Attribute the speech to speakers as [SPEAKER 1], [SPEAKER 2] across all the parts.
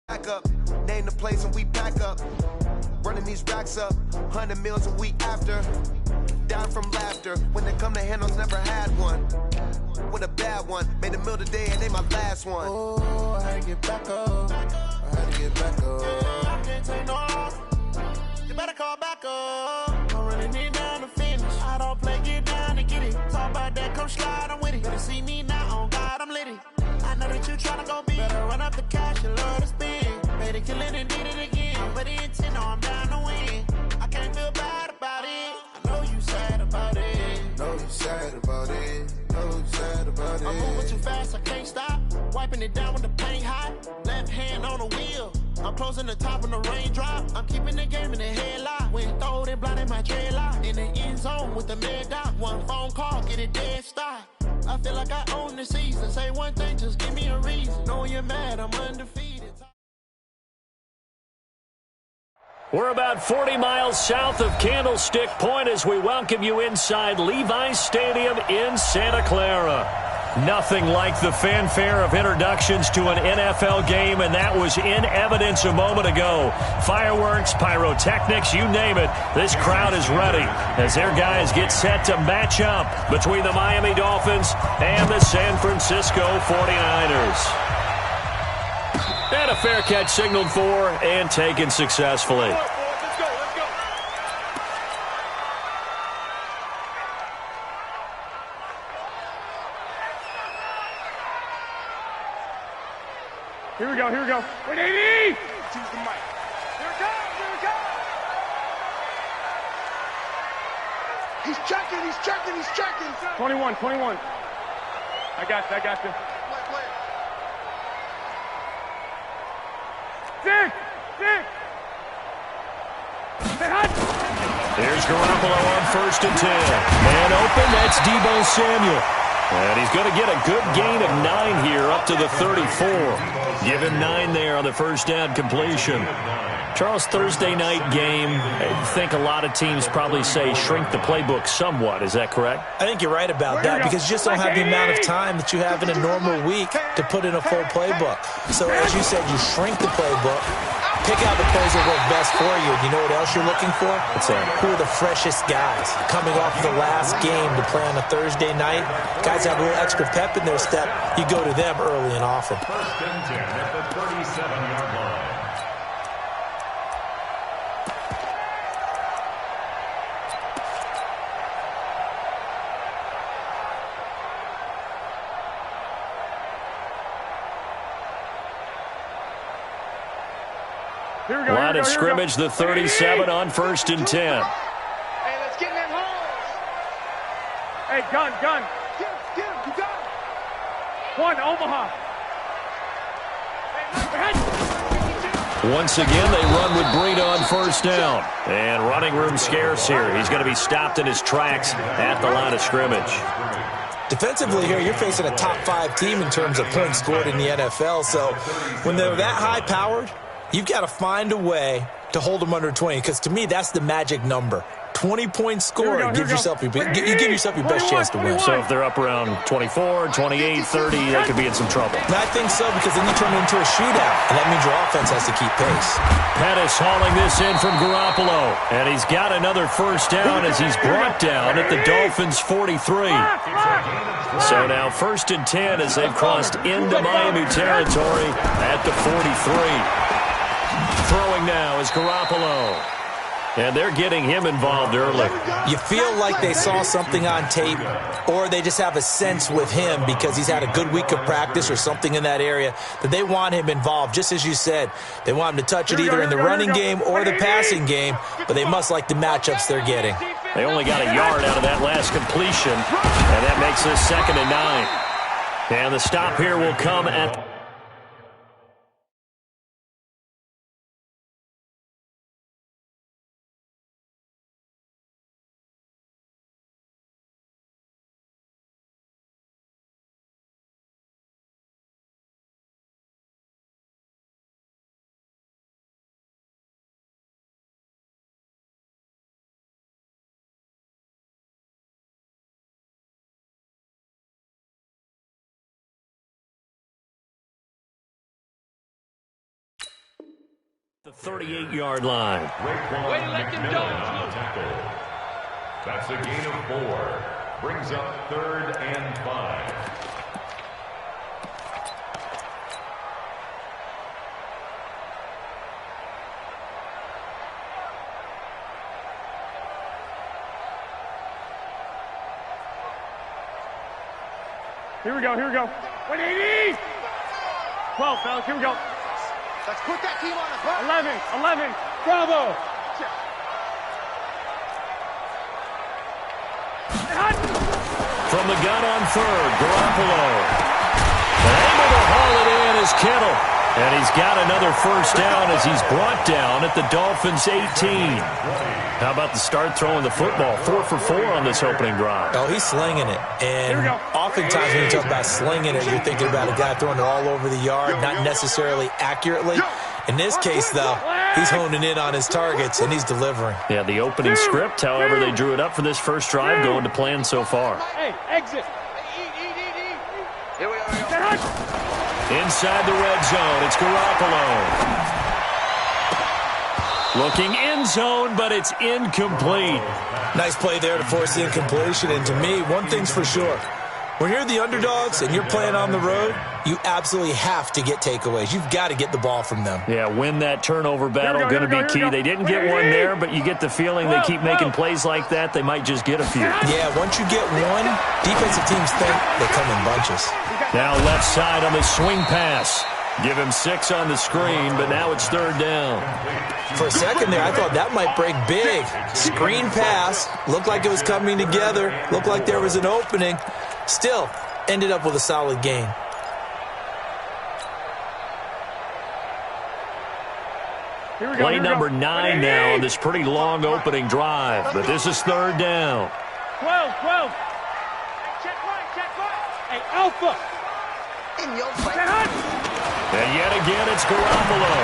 [SPEAKER 1] Back up, name the place and we pack up. Running these racks up, 100 meals a week after. Down from laughter, when they come to handles, never had one. With a bad one, made a meal today and they my last one. Oh, I had to get back up, I had to get back up. I can't take no off, you better call back up. I'm running it down to finish, I don't play, get down to get it. Talk about that, come slide, I'm with it. Better see me now, on God, I'm litty. I know that you tryna go big, better run up the cash and love to spend. Made it, kill it and did it again, but the intent, no, I'm down to win. I can't feel bad about it, I know you sad about it. Know you sad about it, know you sad about it. I'm moving too fast, I can't stop, wiping it down with the paint hot. Left hand on the wheel, I'm closing the top when the raindrop. I'm keeping the game in the headlock, when throwed and blinded my dreadlock. In the end zone with the mad dot, one phone call, get it dead stop. I feel like I own the season. Say one thing, just give me a reason. Knowing you're mad, I'm undefeated.
[SPEAKER 2] We're about 40 miles south of Candlestick Point as we welcome you inside Levi's Stadium in Santa Clara. Nothing like the fanfare of introductions to an NFL game, and that was in evidence a moment ago. Fireworks, pyrotechnics, you name it. This crowd is ready as their guys get set to match up between the Miami Dolphins and the San Francisco 49ers. And a fair catch signaled for and taken successfully.
[SPEAKER 3] Here we go, here we go. Wait, 80! Choose the mic. Here it comes, here it comes! He's checking, he's checking, he's checking. 21, 21. I got you, I got you. Play. 6!
[SPEAKER 2] Here's Garoppolo on 1st and 10. Man open, that's Deebo Samuel. And he's going to get a good gain of 9 here up to the 34. Give him 9 there on the first down completion. Charles, Thursday night game, I think a lot of teams probably say shrink the playbook somewhat. Is that correct?
[SPEAKER 4] I think you're right about that because you just don't have the amount of time that you have in a normal week to put in a full playbook. So as you said, you shrink the playbook, pick out the plays that work best for you. And you know what else you're looking for?
[SPEAKER 2] What's that?
[SPEAKER 4] Who are the freshest guys coming off the last game to play on a Thursday night? Guys have a little extra pep in their step. You go to them early and often.
[SPEAKER 5] First and 10 at the 37-yard line.
[SPEAKER 2] Line of scrimmage, the 37 on 1st and 10.
[SPEAKER 3] Hey, let's get in that hole. Hey, gun. Get him, you got it. 1, Omaha.
[SPEAKER 2] Once again, they run with Breida on 1st down. And running room scarce here. He's going to be stopped in his tracks at the line of scrimmage.
[SPEAKER 4] Defensively here, you're facing a top 5 team in terms of points scored in the NFL. So when they're that high-powered, you've got to find a way to hold them under 20, because to me, that's the magic number. 20 points scored, you give yourself your best chance to win.
[SPEAKER 2] So if they're up around 24, 28, 30, they could be in some trouble.
[SPEAKER 4] And I think so, because then you turn it into a shootout, and that means your offense has to keep pace.
[SPEAKER 2] Pettis hauling this in from Garoppolo, and he's got another first down as he's brought down at the Dolphins' 43. So now 1st and 10 as they've crossed into Miami territory at the 43. Throwing now is Garoppolo. And they're getting him involved early.
[SPEAKER 4] You feel like they saw something on tape, or they just have a sense with him because he's had a good week of practice or something in that area that they want him involved. Just as you said, they want him to touch it either in the running game or the passing game, but they must like the matchups they're getting.
[SPEAKER 2] They only got a yard out of that last completion, and that makes this 2nd and 9. And the stop here will come at The 38-yard line.
[SPEAKER 5] Way to let them go. That's a gain of 4. Brings up 3rd and 5.
[SPEAKER 3] Here we go, here we go. 180! 12, fellas, here we go.
[SPEAKER 1] Let's put that team on the
[SPEAKER 3] 11, bravo!
[SPEAKER 2] From the gun on 3rd, Garoppolo. Able to haul it in is Kittle. And he's got another first down as he's brought down at the Dolphins' 18. How about the start throwing the football? 4 for 4 on this opening drive.
[SPEAKER 4] Oh, he's slinging it. And oftentimes when you talk about slinging it, you're thinking about a guy throwing it all over the yard, not necessarily accurately. In this case, though, he's honing in on his targets, and he's delivering.
[SPEAKER 2] Yeah, the opening script, however, they drew it up for this first drive, going to plan so far.
[SPEAKER 3] Hey, exit.
[SPEAKER 1] Here we are.
[SPEAKER 2] Inside the red zone, it's Garoppolo. Looking end zone, but it's incomplete.
[SPEAKER 4] Nice play there to force the incompletion. And to me, one thing's for sure. When you're the underdogs and you're playing on the road, you absolutely have to get takeaways. You've got to get the ball from them.
[SPEAKER 2] Yeah, win that turnover battle, going to be key. They didn't get one there, but you get the feeling they keep making plays like that, they might just get a few.
[SPEAKER 4] Yeah, once you get one, defensive teams think they come in bunches.
[SPEAKER 2] Now left side on the swing pass. Give him 6 on the screen, but now it's 3rd down.
[SPEAKER 4] For a second there, I thought that might break big. Screen pass, looked like it was coming together, looked like there was an opening. Still, ended up with a solid gain.
[SPEAKER 2] Play number 9 now on this pretty long opening drive, but this is 3rd down.
[SPEAKER 3] 12. Check right. Hey, Alpha.
[SPEAKER 2] And yet again, it's Garoppolo.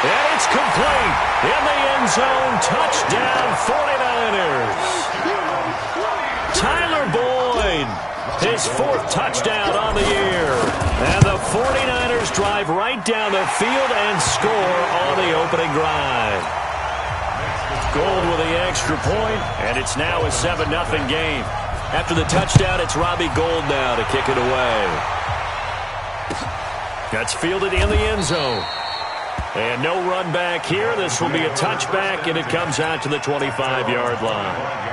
[SPEAKER 2] And it's complete. In the end zone, touchdown 49ers. Tyler Boyd, his 4th touchdown on the year. And the 49ers drive right down the field and score on the opening drive. Gold with the extra point, and it's now a 7-0 game. After the touchdown, it's Robbie Gould now to kick it away. That's fielded in the end zone. And no run back here. This will be a touchback, and it comes out to the 25-yard line.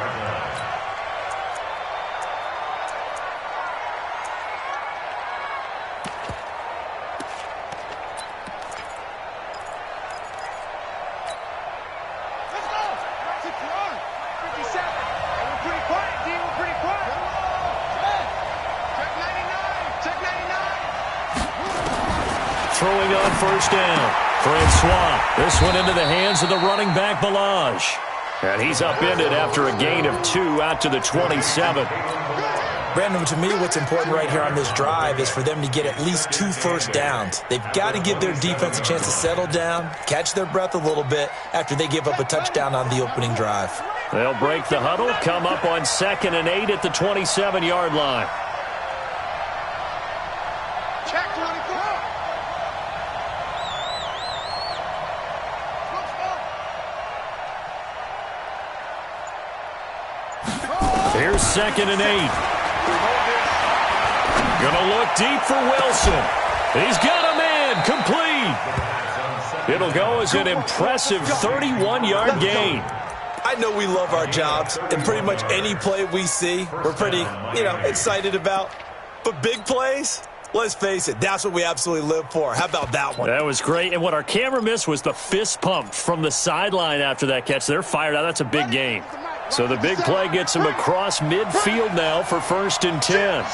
[SPEAKER 2] Throwing on first down. Francois. This one into the hands of the running back, Balaj. And he's upended after a gain of 2 out to the 27.
[SPEAKER 4] Brandon, to me, what's important right here on this drive is for them to get at least 2 first downs. They've got to give their defense a chance to settle down, catch their breath a little bit after they give up a touchdown on the opening drive.
[SPEAKER 2] They'll break the huddle, come up on 2nd and 8 at the 27-yard line.
[SPEAKER 1] Check 24.
[SPEAKER 2] Here's 2nd and 8. Gonna look deep for Wilson. He's got a man complete. It'll go as an impressive 31-yard gain.
[SPEAKER 4] I know we love our jobs, and pretty much any play we see, we're pretty, excited about. But big plays, let's face it, that's what we absolutely live for. How about that one?
[SPEAKER 2] That was great. And what our camera missed was the fist pump from the sideline after that catch. They're fired out. That's a big gain. So the big play gets him across midfield now for 1st and 10.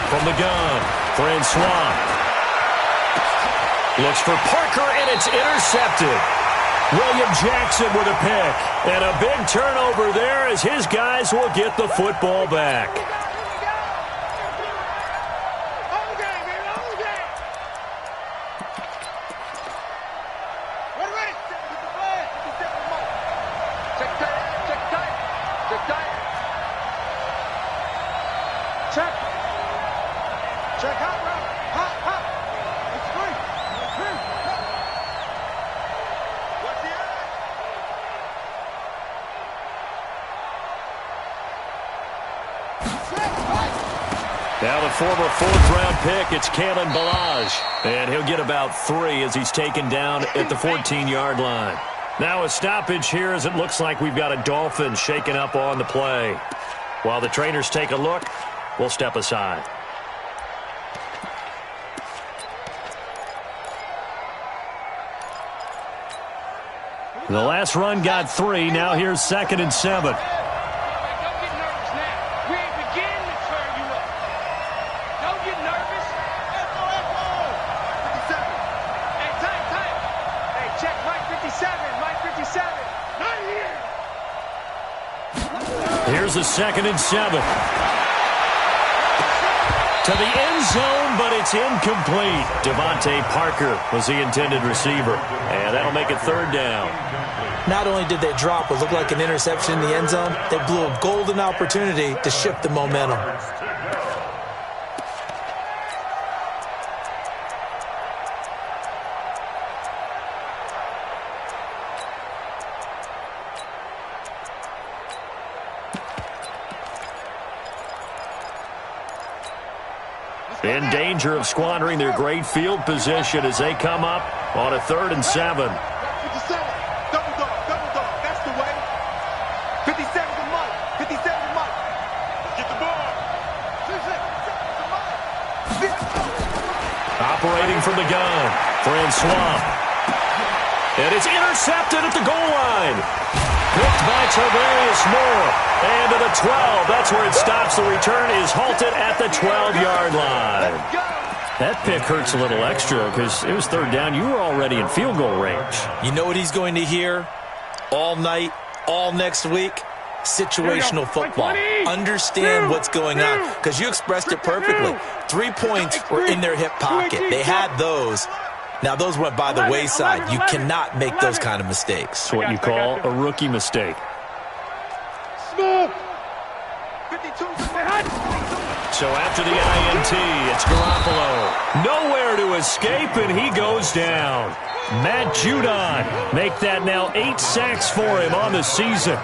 [SPEAKER 2] From the gun, Francois. Looks for Parker, and it's intercepted. William Jackson with a pick. And a big turnover there as his guys will get the football back. Now the former fourth-round pick, it's Kalen Ballage. And he'll get about 3 as he's taken down at the 14-yard line. Now a stoppage here as it looks like we've got a Dolphin shaken up on the play. While the trainers take a look, we'll step aside. The last run got 3. Now here's 2nd and 7. Here's a 2nd and 7. To the end zone, but it's incomplete. Devontae Parker was the intended receiver. And that'll make it 3rd down.
[SPEAKER 4] Not only did they drop what looked like an interception in the end zone, they blew a golden opportunity to shift the momentum.
[SPEAKER 2] In danger of squandering their great field position as they come up on a 3rd and 7.
[SPEAKER 3] 57. Double dog. That's the way. 57 to Mike. 57 to Mike. Get the ball.
[SPEAKER 2] Operating from the gun, Francois. And it's intercepted at the goal line. Picked by Tavarius Moore. And to the 12. That's where it stops. The return is halted at the 12-yard line. That pick hurts a little extra because it was 3rd down. You were already in field goal range.
[SPEAKER 4] You know what he's going to hear all night, all next week? Situational football. Understand what's going on because you expressed it perfectly. 3 points were in their hip pocket. They had those. Now, those went by the wayside. You cannot make those kind of mistakes.
[SPEAKER 2] It's what you call a rookie mistake. So after the INT, it's Garoppolo. Nowhere to escape, and he goes down. Matt Judon make that now 8 sacks for him on the season.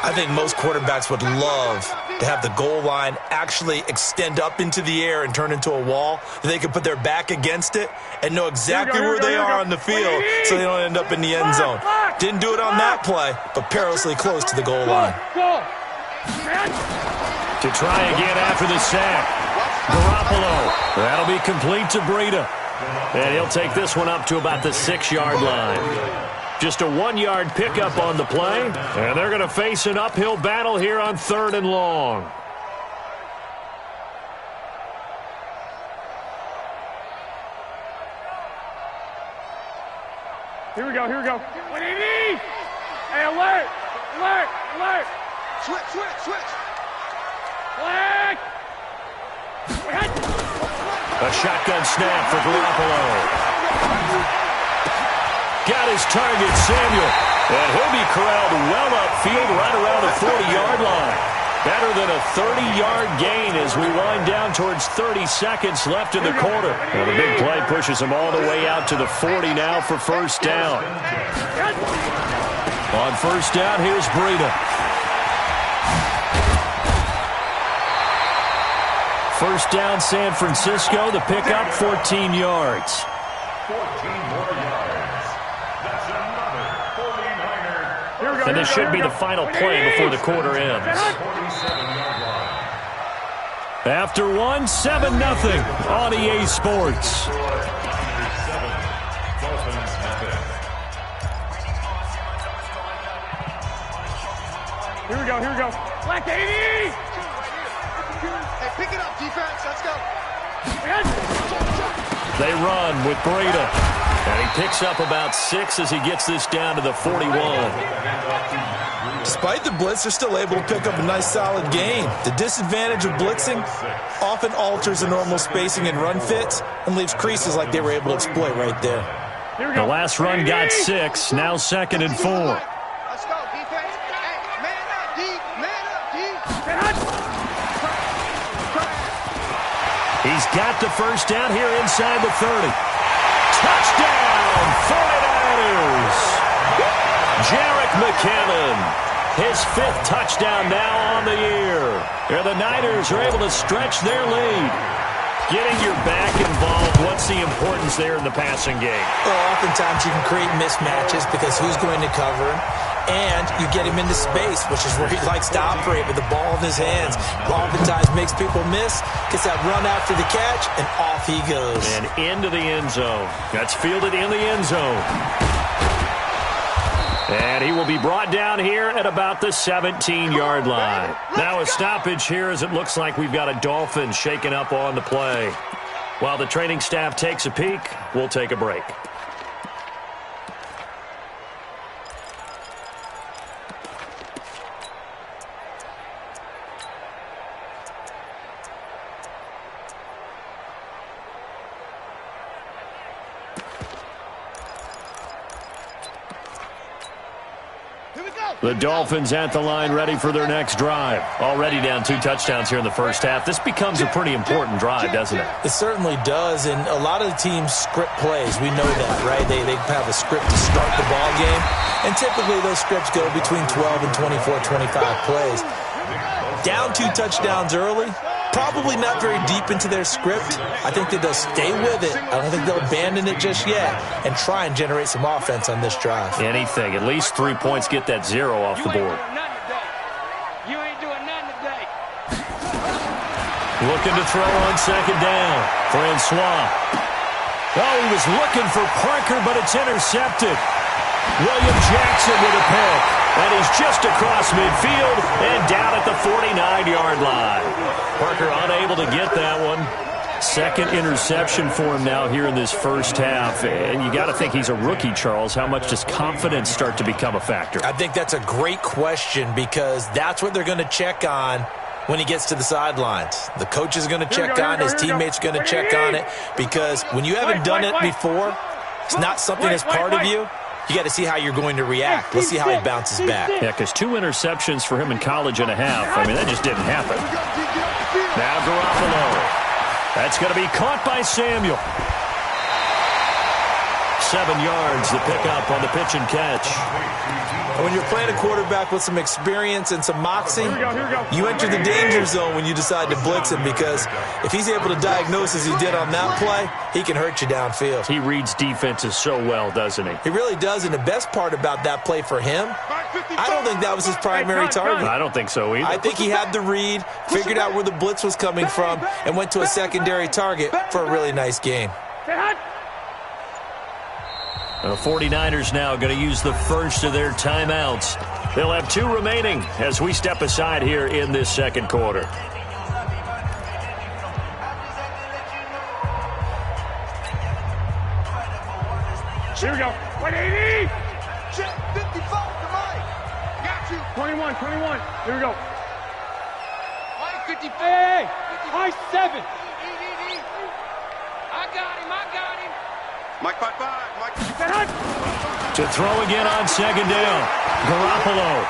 [SPEAKER 4] I think most quarterbacks would love to have the goal line actually extend up into the air and turn into a wall. They can put their back against it and know exactly where they are on the field so they don't end up in the end zone. Didn't do it on that play, but perilously close to the goal line.
[SPEAKER 2] To try again after the sack. Garoppolo. That'll be complete to Breida. And he'll take this one up to about the 6-yard line. Just a 1-yard pickup on the play. And they're going to face an uphill battle here on 3rd and long.
[SPEAKER 3] Here we go. What do you need? Hey, alert. Switch. Flag.
[SPEAKER 2] A shotgun snap for Garoppolo. Got his target, Samuel. And he'll be corralled well upfield right around the 40-yard line. Better than a 30-yard gain as we wind down towards 30 seconds left in the quarter. And the big play pushes him all the way out to the 40 now for 1st down. On 1st down, here's Breida. 1st down, San Francisco. The pickup, 14 yards.
[SPEAKER 5] 14 more yards. That's another 49er.
[SPEAKER 2] And this should be the final play before the quarter ends.
[SPEAKER 5] 47-yard line.
[SPEAKER 2] After 1, 7-0 on EA Sports.
[SPEAKER 5] Dolphins have it.
[SPEAKER 3] Here we go. Black 80. Hey, pick it up, defense. Let's go.
[SPEAKER 2] They run with Breida. And he picks up about 6 as he gets this down to the 41.
[SPEAKER 4] Despite the blitz, they're still able to pick up a nice solid gain. The disadvantage of blitzing often alters the normal spacing and run fits and leaves creases like they were able to exploit right there.
[SPEAKER 2] The last run got 6. Now 2nd and 4.
[SPEAKER 3] Let's go, defense. Hey, man up, D.
[SPEAKER 2] He's got the 1st down here inside the 30. Touchdown, 49ers. Jerick McKinnon, his 5th touchdown now on the year. And the Niners are able to stretch their lead. Getting your back involved, what's the importance there in the passing game?
[SPEAKER 4] Well, oftentimes you can create mismatches because who's going to cover him? And you get him into space, which is where he likes to operate with the ball in his hands. Oftentimes makes people miss, gets that run after the catch, and off he goes.
[SPEAKER 2] And into the end zone. That's fielded in the end zone. And he will be brought down here at about the 17-yard line. Now a stoppage here as it looks like we've got a Dolphin shaking up on the play. While the training staff takes a peek, we'll take a break. The Dolphins at the line ready for their next drive. Already down 2 touchdowns here in the first half. This becomes a pretty important drive, doesn't it?
[SPEAKER 4] It certainly does, and a lot of the teams script plays. We know that, right? They have a script to start the ball game, and typically those scripts go between 12 and 24, 25 plays. Down 2 touchdowns early, probably not very deep into their script. I think that they'll stay with it. I don't think they'll abandon it just yet and try and generate some offense on this drive.
[SPEAKER 2] Anything. At least 3 points, get that 0 off the board.
[SPEAKER 3] You ain't doing nothing today.
[SPEAKER 2] Looking to throw on second down. Francois. Oh, he was looking for Parker, but it's intercepted. William Jackson with a pick. And he's just across midfield and down at the 49-yard line. Parker unable to get that one. Second interception for him now here in this first half. And you got to think he's a rookie, Charles. How much does confidence start to become a factor?
[SPEAKER 4] I think that's a great question because that's what they're going to check on when he gets to the sidelines. The coach is going to check on, his teammates are going to check on it because when you haven't done it before, it's not something that's part of you. You got to see how you're going to react. Let's see how he bounces back.
[SPEAKER 2] Yeah, because 2 interceptions for him in college and a half. I mean, that just didn't happen. Now Garoppolo. That's going to be caught by Samuel. 7 yards, the pickup on the pitch and catch.
[SPEAKER 4] When you're playing a quarterback with some experience and some moxie, you enter the danger zone when you decide to blitz him because if he's able to diagnose as he did on that play, he can hurt you downfield.
[SPEAKER 2] He reads defenses so well, doesn't he?
[SPEAKER 4] He really does, and the best part about that play for him, I don't think that was his primary target.
[SPEAKER 2] I don't think so either.
[SPEAKER 4] I think he had the read, figured out where the blitz was coming from, and went to a secondary target for a really nice game.
[SPEAKER 2] The 49ers now going to use the first of their timeouts. They'll have 2 remaining as we step aside here in this second quarter.
[SPEAKER 3] Here we go. 180. 55 to Mike. Got you. 21. Here we go. Mike 50. Hey. Mike 7. I got him. Mike 5-5. Mike.
[SPEAKER 2] To throw again on second down. Garoppolo.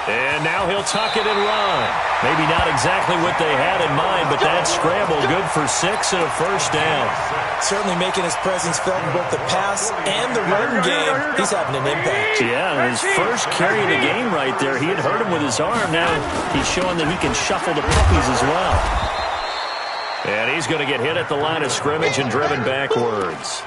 [SPEAKER 2] And now he'll tuck it and run. Maybe not exactly what they had in mind, but that scramble good for 6 and a first down.
[SPEAKER 4] Certainly making his presence felt in both the pass and the run game. He's having an impact.
[SPEAKER 2] Yeah, his first carry of the game right there. He had hurt him with his arm. Now he's showing that he can shuffle the puppies as well. And he's going to get hit at the line of scrimmage and driven backwards.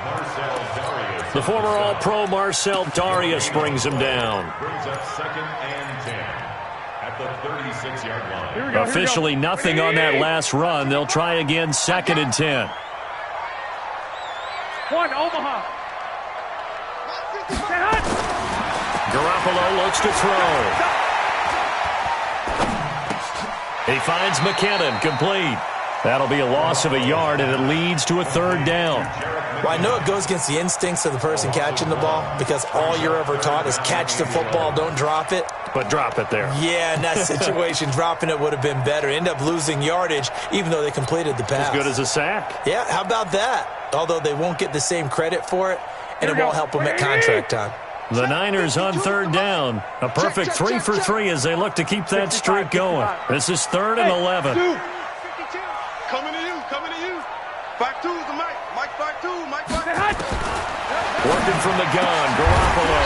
[SPEAKER 2] The former All-Pro Marcel Darius brings him down.
[SPEAKER 5] Brings up 2nd and 10 at the 36-yard line.
[SPEAKER 2] Officially nothing on that last run. They'll try again 2nd and 10.
[SPEAKER 3] 1 Omaha.
[SPEAKER 2] Garoppolo looks to throw. He finds McKinnon, complete. That'll be a loss of a yard, and it leads to a 3rd down.
[SPEAKER 4] Well, I know it goes against the instincts of the person catching the ball because all you're ever taught is catch the football, don't drop it.
[SPEAKER 2] But drop it there.
[SPEAKER 4] Yeah, in that situation, dropping it would have been better. End up losing yardage, even though they completed the pass.
[SPEAKER 2] As good as a sack.
[SPEAKER 4] Yeah, how about that? Although they won't get the same credit for it, and it won't help them at contract time.
[SPEAKER 2] The Niners on 3rd down. A perfect 3 for 3 as they look to keep that streak going. This is 3rd and 11.
[SPEAKER 3] Coming to you. Back 2 to Mike. Mike 5-2. Mike 5.
[SPEAKER 2] Working from the gun, Garoppolo.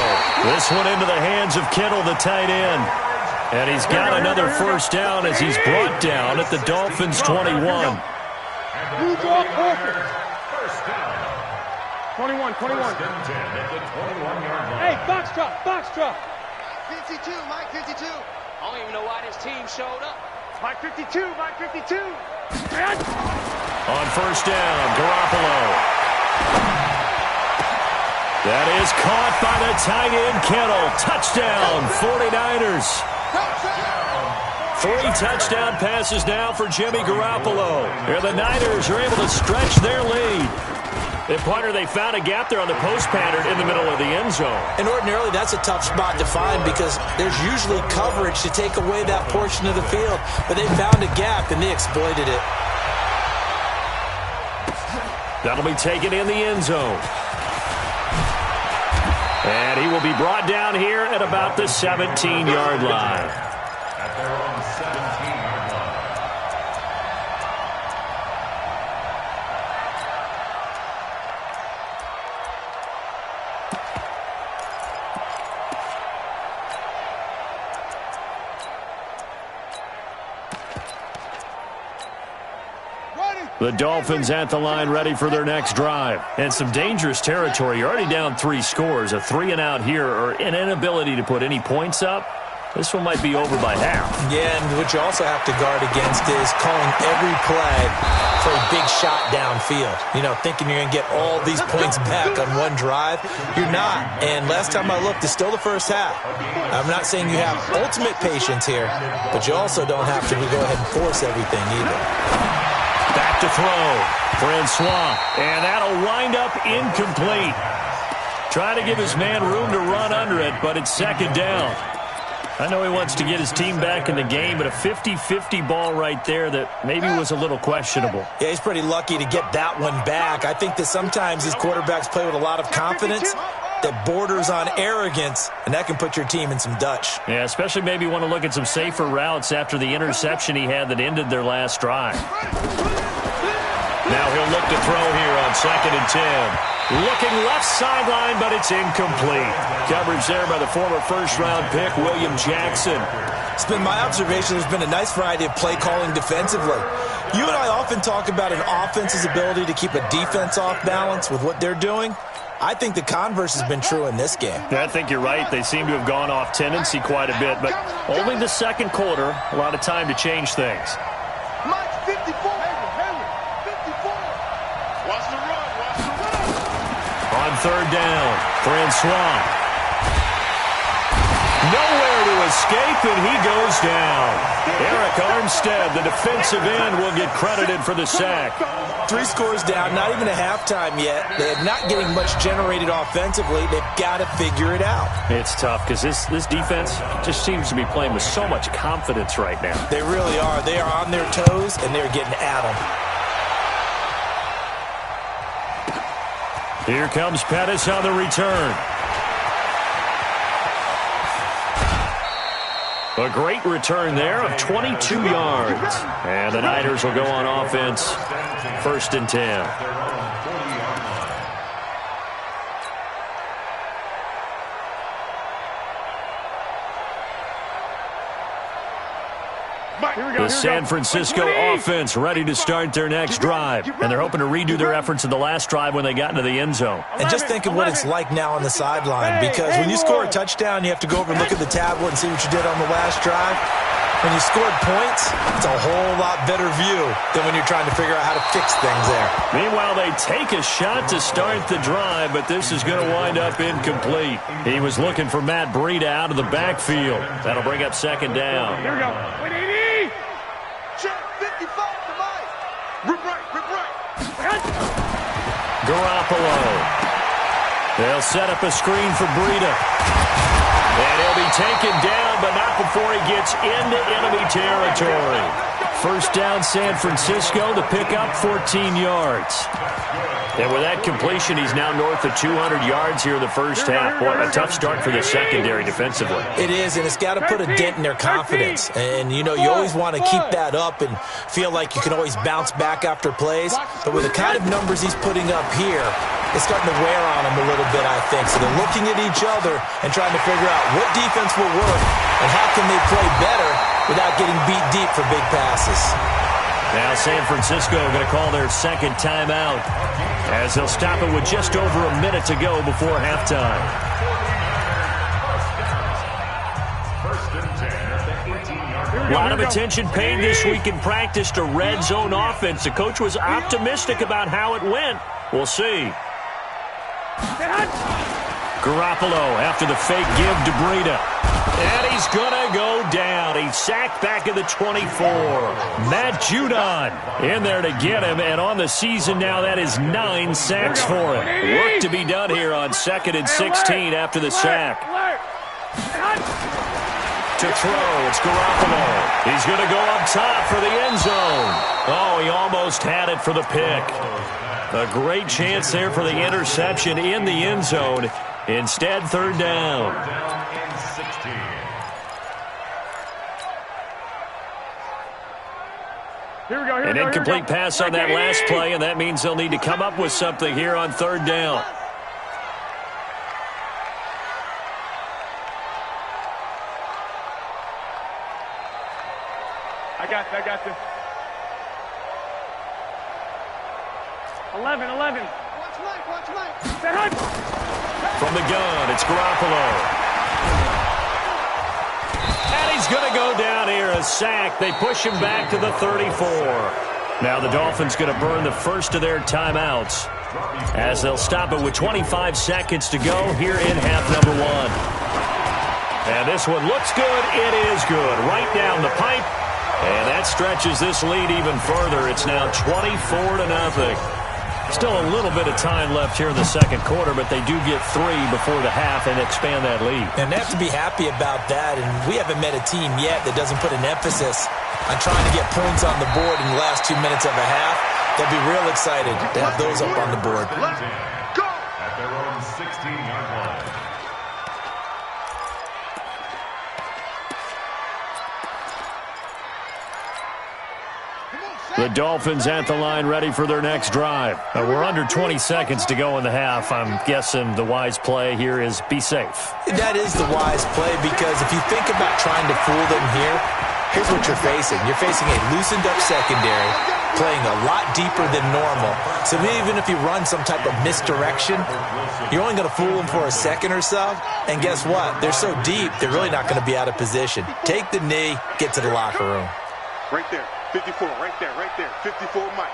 [SPEAKER 2] This one into the hands of Kittle, the tight end. And he's got another first down as he's brought down at the Dolphins' 21.
[SPEAKER 3] Blue draw, perfect. 21. Hey, box drop.
[SPEAKER 6] 52, Mike 52. I don't even know why this team showed up.
[SPEAKER 3] Mike 52.
[SPEAKER 2] On first down, Garoppolo. That is caught by the tight end, Kittle. Touchdown, 49ers. 3 touchdown passes now for Jimmy Garoppolo. Here the Niners are able to stretch their lead. The punter, they found a gap there on the post pattern in the middle of the end zone.
[SPEAKER 4] And ordinarily, that's a tough spot to find because there's usually coverage to take away that portion of the field. But they found a gap, and they exploited it.
[SPEAKER 2] That'll be taken in the end zone. And he will be brought down here at about the 17-yard line.
[SPEAKER 5] At their own 17-yard line.
[SPEAKER 2] The Dolphins at the line ready for their next drive. And some dangerous territory. You're already down 3 scores. A 3-and-out here or an inability to put any points up. This one might be over by half.
[SPEAKER 4] Yeah, and what you also have to guard against is calling every play for a big shot downfield. You know, thinking you're going to get all these points back on one drive. You're not. And last time I looked, it's still the first half. I'm not saying you have ultimate patience here, but you also don't have to go ahead and force everything either.
[SPEAKER 2] Back to throw. Francois. And that'll wind up incomplete. Trying to give his man room to run under it, but it's second down. I know he wants to get his team back in the game, but a 50-50 ball right there that maybe was a little questionable.
[SPEAKER 4] Yeah, he's pretty lucky to get that one back. I think that sometimes these quarterbacks play with a lot of confidence that borders on arrogance, and that can put your team in some Dutch.
[SPEAKER 2] Yeah, especially maybe want to look at some safer routes after the interception he had that ended their last drive. Now he'll look to throw here on 2nd and 10. Looking left sideline, but it's incomplete. Coverage there by the former first-round pick, William Jackson.
[SPEAKER 4] It's been my observation there's been a nice variety of play calling defensively. You and I often talk about an offense's ability to keep a defense off balance with what they're doing. I think the converse has been true in this game.
[SPEAKER 2] I think you're right. They seem to have gone off tendency quite a bit, but only the second quarter, a lot of time to change things.
[SPEAKER 3] Mike 54. Hayward. 54. Watch the run.
[SPEAKER 2] On third down, Francois. Nowhere to escape, and he goes down. Eric Armstead, the defensive end, will get credited for the sack.
[SPEAKER 4] 3 scores down, not even a halftime yet. They're not getting much generated offensively. They've got to figure it out.
[SPEAKER 2] It's tough because this defense just seems to be playing with so much confidence right now.
[SPEAKER 4] They really are. They are on their toes, and they're getting at them.
[SPEAKER 2] Here comes Pettis on the return. A great return there of 22 yards. And the Niners will go on offense. 1st and 10. The San Francisco offense ready to start their next drive. And they're hoping to redo their efforts in the last drive when they got into the end zone.
[SPEAKER 4] And just think of what it's like now on the sideline. Because when you score a touchdown, you have to go over and look at the tablet and see what you did on the last drive. When you scored points, it's a whole lot better view than when you're trying to figure out how to fix things there.
[SPEAKER 2] Meanwhile, they take a shot to start the drive, but this is going to wind up incomplete. He was looking for Matt Breida out of the backfield. That'll bring up second down.
[SPEAKER 3] Here we go. 180. Check 55 to Mike. Rip right.
[SPEAKER 2] Garoppolo. They'll set up a screen for Breida. And he'll be taken down, but not before he gets into enemy territory. First down, San Francisco, to pick up 14 yards. And with that completion, he's now north of 200 yards here in the first half. Boy, a tough start for the secondary defensively.
[SPEAKER 4] It is, and it's got to put a dent in their confidence. And, you know, you always want to keep that up and feel like you can always bounce back after plays. But with the kind of numbers he's putting up here, it's starting to wear on them a little bit, I think. So they're looking at each other and trying to figure out what defense will work And how can they play better without getting beat deep for big passes?
[SPEAKER 2] Now San Francisco going to call their second timeout as they'll stop it with just over a minute to go before halftime. A lot of attention paid this week in practice to red zone offense. The coach was optimistic about how it went. We'll see. Garoppolo after the fake give to Breida. And he's going to go down. He's sacked back at the 24. Matt Judon in there to get him. And on the season now, that is 9 sacks for him. Work to be done here on 2nd and 16 after the sack. To throw, it's Garoppolo. He's going to go up top for the end zone. Oh, he almost had it for the pick. A great chance there for the interception in the end zone. Instead, 3rd down. An incomplete pass on that last play, and that means they'll need to come up with something here on 3rd down.
[SPEAKER 3] I got this. 11. Watch Mike.
[SPEAKER 2] From the gun, it's Garoppolo. And he's going to go down here, a sack. They push him back to the 34. Now the Dolphins going to burn the first of their timeouts as they'll stop it with 25 seconds to go here in half number 1. And this one looks good. It is good. Right down the pipe. And that stretches this lead even further. It's now 24-0. Still a little bit of time left here in the second quarter, but they do get 3 before the half and expand that lead.
[SPEAKER 4] And they have to be happy about that. And we haven't met a team yet that doesn't put an emphasis on trying to get points on the board in the last 2 minutes of a half. They'll be real excited to have those up on the board.
[SPEAKER 5] Let's go! At their own 16-yard line.
[SPEAKER 2] The Dolphins at the line ready for their next drive. We're under 20 seconds to go in the half. I'm guessing the wise play here is be safe.
[SPEAKER 4] That is the wise play because if you think about trying to fool them here, here's what you're facing. You're facing a loosened up secondary playing a lot deeper than normal. So even if you run some type of misdirection, you're only going to fool them for a second or so. And guess what? They're so deep, they're really not going to be out of position. Take the knee, get to the locker room.
[SPEAKER 3] Right there. 54, right there. 54, Mike.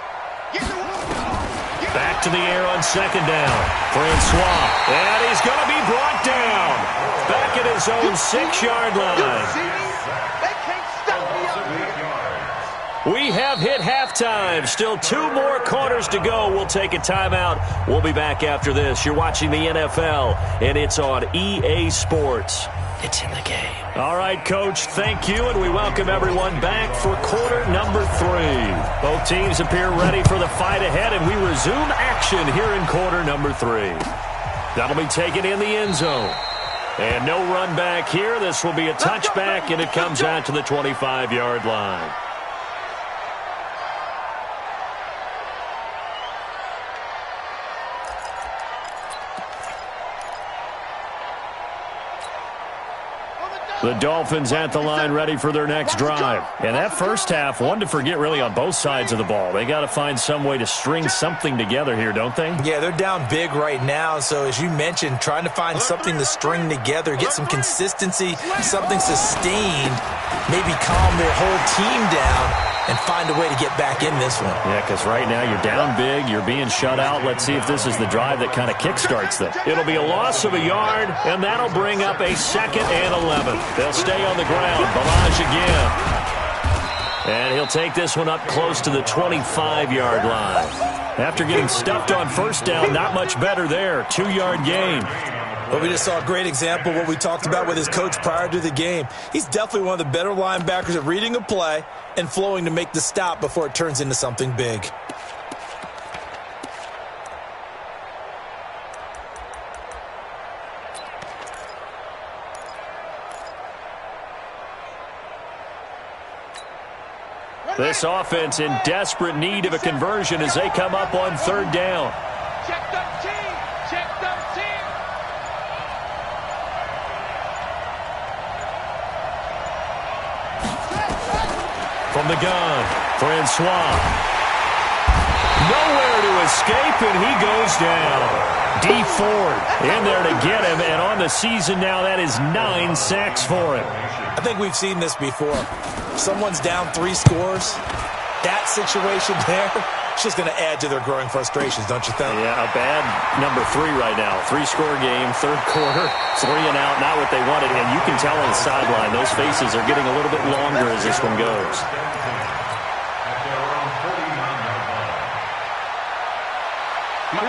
[SPEAKER 2] Back to the air on 2nd down. Francois. And he's going to be brought down. Back at his own 6-yard line.
[SPEAKER 3] They can't stop me.
[SPEAKER 2] We have hit halftime. Still 2 more quarters to go. We'll take a timeout. We'll be back after this. You're watching the NFL, and it's on EA Sports. It's in the game. All right, Coach, thank you, and we welcome everyone back for quarter number 3. Both teams appear ready for the fight ahead, and we resume action here in quarter number 3. That'll be taken in the end zone. And no run back here. This will be a touchback, and it comes out to the 25-yard line. The Dolphins at the line ready for their next drive. And that first half, one to forget really on both sides of the ball. They got to find some way to string something together here, don't they?
[SPEAKER 4] Yeah, they're down big right now. So as you mentioned, trying to find something to string together, get some consistency, something sustained, maybe calm their whole team down and find a way to get back in this one.
[SPEAKER 2] Yeah, because right now you're down big, you're being shut out. Let's see if this is the drive that kind of kickstarts them. It'll be a loss of a yard, and that'll bring up a 2nd and 11. They'll stay on the ground. Balaj again. And he'll take this one up close to the 25-yard line. After getting stuffed on first down, not much better there. 2-yard gain.
[SPEAKER 4] But we just saw a great example of what we talked about with his coach prior to the game. He's definitely one of the better linebackers at reading a play and flowing to make the stop before it turns into something big.
[SPEAKER 2] This offense in desperate need of a conversion as they come up on 3rd down.
[SPEAKER 6] Check 13. Check 13.
[SPEAKER 2] From the gun, Francois. Nowhere to escape, and he goes down. D. Ford in there to get him, and on the season now, that is 9 sacks for him.
[SPEAKER 4] I think we've seen this before. Someone's down 3 scores. That situation there, it's just going to add to their growing frustrations, don't you think?
[SPEAKER 2] Yeah, a bad number 3 right now. 3-score game, third quarter, 3 and out, not what they wanted. And you can tell on the sideline, those faces are getting a little bit longer as this one goes.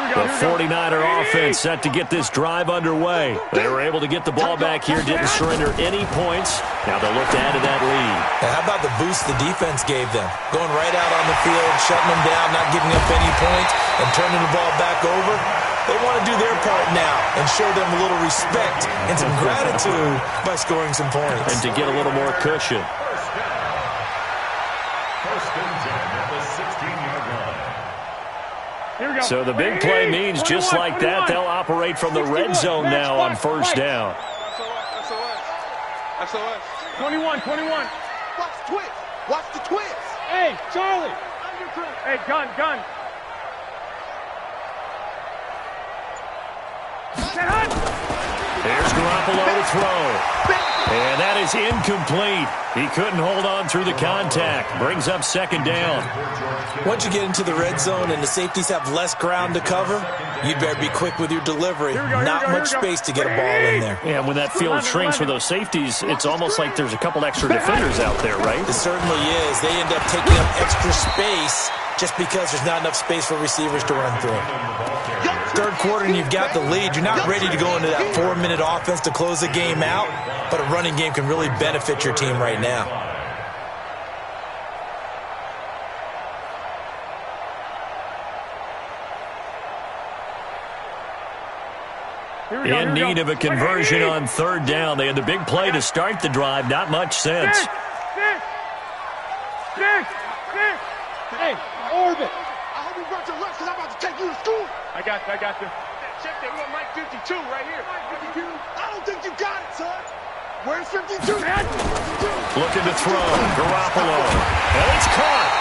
[SPEAKER 2] The 49er offense set to get this drive underway. They were able to get the ball back here, didn't surrender any points. Now they'll look to add to that lead.
[SPEAKER 4] Now, how about the boost the defense gave them? Going right out on the field, shutting them down, not giving up any points, and turning the ball back over. They want to do their part now and show them a little respect and some gratitude by scoring some points.
[SPEAKER 2] And to get a little more cushion.
[SPEAKER 5] First and 10 at the 16-yard line.
[SPEAKER 2] So the big play means just like that, they'll operate from the red zone now on first down.
[SPEAKER 3] SOS. 21. Watch the twist. Watch the twist. Hey, Charlie. Hey, gun.
[SPEAKER 2] There's Garoppolo to throw. And that is incomplete. He couldn't hold on through the contact. Brings up second down.
[SPEAKER 4] Once you get into the red zone and the safeties have less ground to cover, you'd better be quick with your delivery. Not much space to get a ball in there.
[SPEAKER 2] Yeah, when that field shrinks for those safeties, it's almost like there's a couple extra defenders out there, right?
[SPEAKER 4] It certainly is. They end up taking up extra space just because there's not enough space for receivers to run through. Third quarter and you've got the lead. You're not ready to go into that 4-minute offense to close the game out, but a running game can really benefit your team right now.
[SPEAKER 2] In need of a conversion on third down. They had the big play to start the drive. Not much sense.
[SPEAKER 3] Hey, Orbit. I hope you brought your lunch because I'm about to take you to school. I got you. Check that. We got Mike 52 right here. 52. I don't think you got it, son. Where's 52, man? 52.
[SPEAKER 2] Looking to throw. Garoppolo. And it's caught.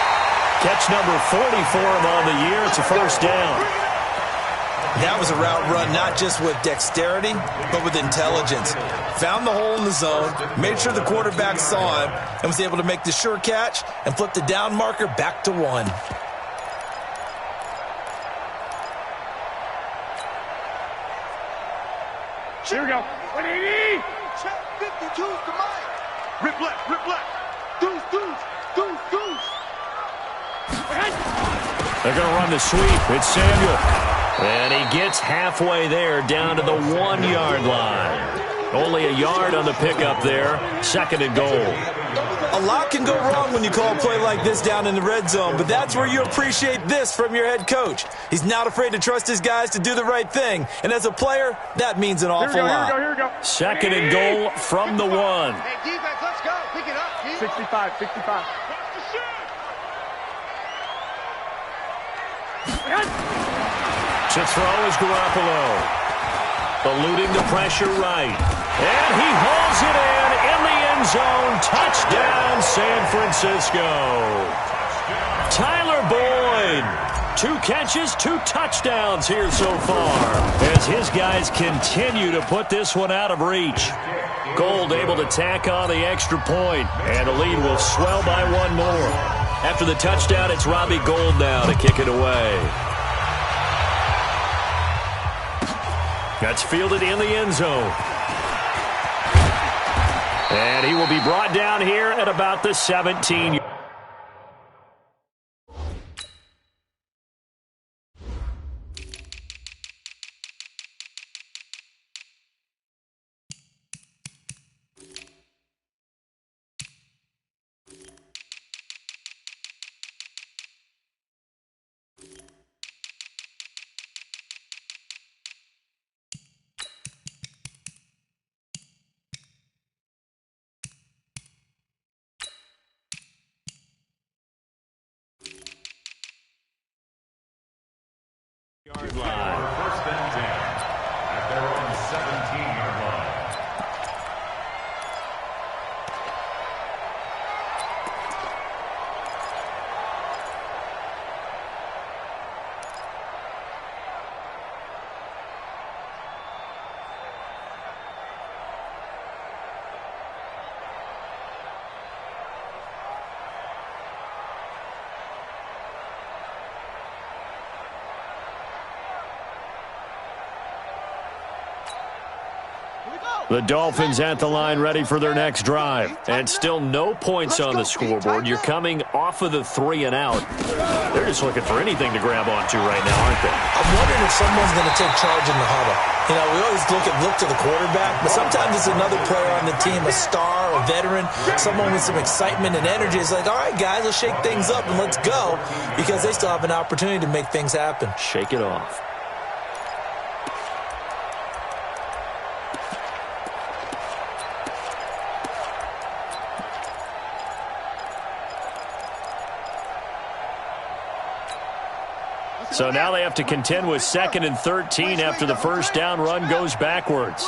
[SPEAKER 2] Catch number 40 for him on the year. It's a first down.
[SPEAKER 4] That was a route run not just with dexterity, but with intelligence. Found the hole in the zone, made sure the quarterback saw him, and was able to make the sure catch and flip the down marker back to 1.
[SPEAKER 3] Here we go. 180. Check 52's to Mike. Rip left. Deuce.
[SPEAKER 2] They're going to run the sweep. It's Samuel. And he gets halfway there down to the 1-yard line. Only a yard on the pickup there. Second and goal.
[SPEAKER 4] A lot can go wrong when you call a play like this down in the red zone, but that's where you appreciate this from your head coach. He's not afraid to trust his guys to do the right thing. And as a player, that means an awful lot.
[SPEAKER 3] Here we go.
[SPEAKER 2] Second and goal from the 1.
[SPEAKER 6] Hey, defense, let's go. Pick it up, G.
[SPEAKER 3] 65.
[SPEAKER 2] To throw is Garoppolo. Eluding the pressure right. And he hauls it in the end zone. Touchdown, San Francisco. Tyler Boyd. 2 catches, 2 touchdowns here so far as his guys continue to put this one out of reach. Gold able to tack on the extra point, and the lead will swell by 1 more. After the touchdown, it's Robbie Gould now to kick it away. That's fielded in the end zone. And he will be brought down here at about the 17. The Dolphins at the line ready for their next drive. And still no points on the scoreboard. You're coming off of the 3 and out. They're just looking for anything to grab onto right now, aren't they?
[SPEAKER 4] I'm wondering if someone's going to take charge in the huddle. You know, we always look to the quarterback, but sometimes it's another player on the team, a star, a veteran, someone with some excitement and energy. It's like, all right, guys, let's shake things up and let's go, because they still have an opportunity to make things happen.
[SPEAKER 2] Shake it off. So now they have to contend with 2nd and 13 after the first down run goes backwards.